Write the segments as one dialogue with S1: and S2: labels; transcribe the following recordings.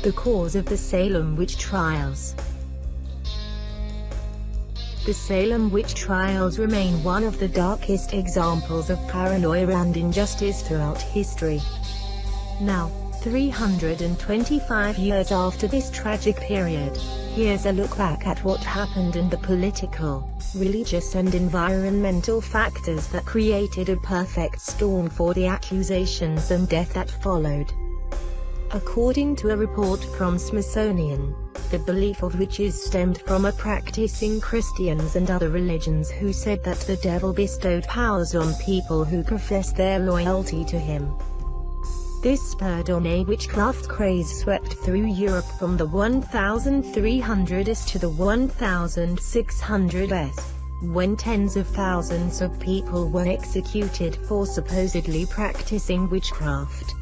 S1: The cause of the Salem Witch Trials. The Salem Witch Trials remain one of the darkest examples of paranoia and injustice throughout history. Now, 325 years after this tragic period, here's a look back at what happened and the political, religious and environmental factors that created a perfect storm for the accusations and death that followed. According to a report from Smithsonian, the belief of witches stemmed from a practicing Christians and other religions who said that the devil bestowed powers on people who professed their loyalty to him. This spurred on a witchcraft craze swept through Europe from the 1300s to the 1600s, when tens of thousands of people were executed for supposedly practicing witchcraft.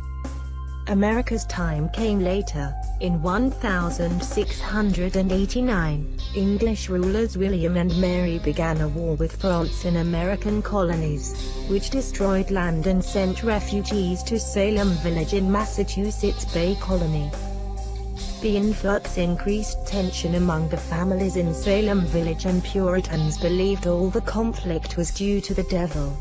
S1: America's time came later. In 1689, English rulers William and Mary began a war with France in American colonies, which destroyed land and sent refugees to Salem Village in Massachusetts Bay Colony. The influx increased tension among the families in Salem Village, and Puritans believed all the conflict was due to the devil.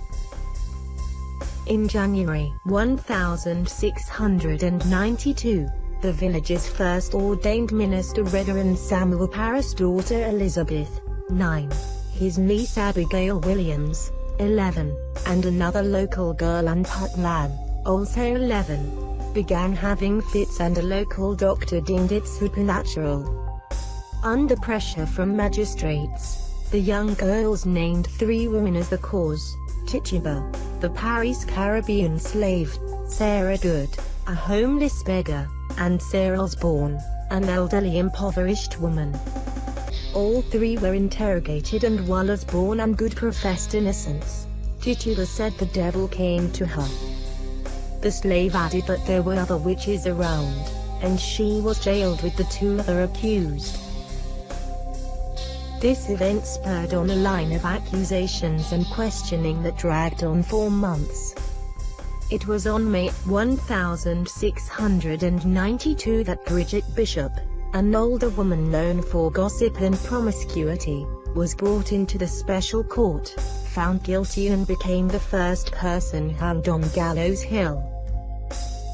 S1: In January 1692, the village's first ordained minister, Reverend Samuel Parris' daughter Elizabeth, 9, his niece Abigail Williams, 11, and another local girl, Ann Putnam, also 11, began having fits, and a local doctor deemed it supernatural. Under pressure from magistrates, the young girls named 3 women as the cause: Tituba, the Paris Caribbean slave; Sarah Good, a homeless beggar; and Sarah Osborne, an elderly impoverished woman. All 3 were interrogated, and while Osborne and Good professed innocence, Tituba said the devil came to her. The slave added that there were other witches around, and she was jailed with the 2 other accused. This event spurred on a line of accusations and questioning that dragged on for months. It was on May 1692 that Bridget Bishop, an older woman known for gossip and promiscuity, was brought into the special court, found guilty, and became the first person hanged on Gallows Hill.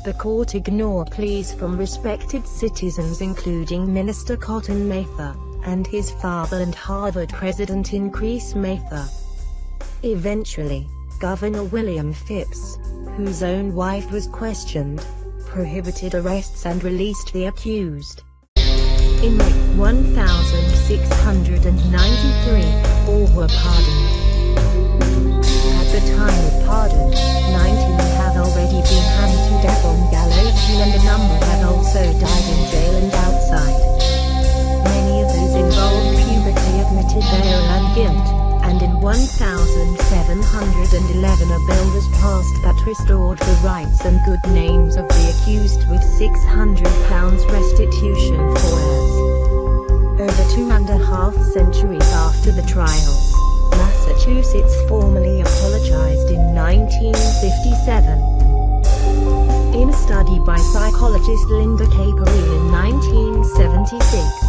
S1: The court ignored pleas from respected citizens including Minister Cotton Mather, and his father and Harvard President Increase Mather. Eventually, Governor William Phips, whose own wife was questioned, prohibited arrests and released the accused. In May 1693, all were pardoned. At the time of pardon, 19 had already been hanged to death on Gallows Hill, and a number had also died in jail and outside. Many of those involved publicly admitted their error and guilt, and in 1711 a bill was passed that restored the rights and good names of the accused with £600 restitution for heirs. Over 2.5 centuries after the trials, Massachusetts formally apologized in 1957. In a study by psychologist Linda Capari in 1976,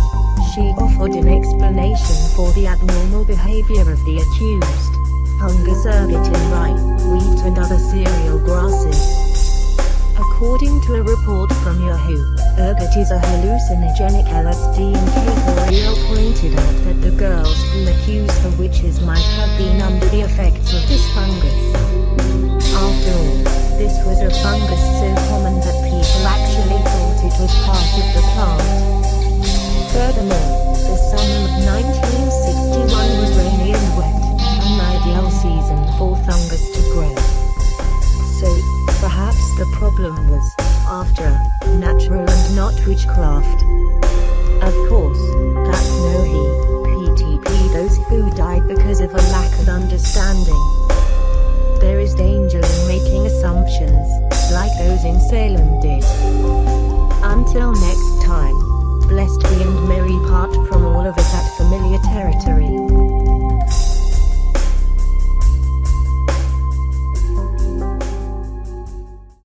S1: she offered an explanation for the abnormal behavior of the accused: fungus, ergot in rye, wheat and other cereal grasses. According to a report from Yahoo, ergot is a hallucinogenic LSD, and Capari pointed out that the girls who accused the witches might have been under the effects of this fungus. After all, this was a fungus so common that people actually thought it was part of the plant. Furthermore, the summer of 1961 was rainy and wet, an ideal season for fungus to grow. So, perhaps the problem was, after, natural and not witchcraft. Of course, that's no PTP those who died because of a lack of understanding. There is danger in making assumptions, like those in Salem did. Until next time, blessed be and merry part from all of us at familiar territory.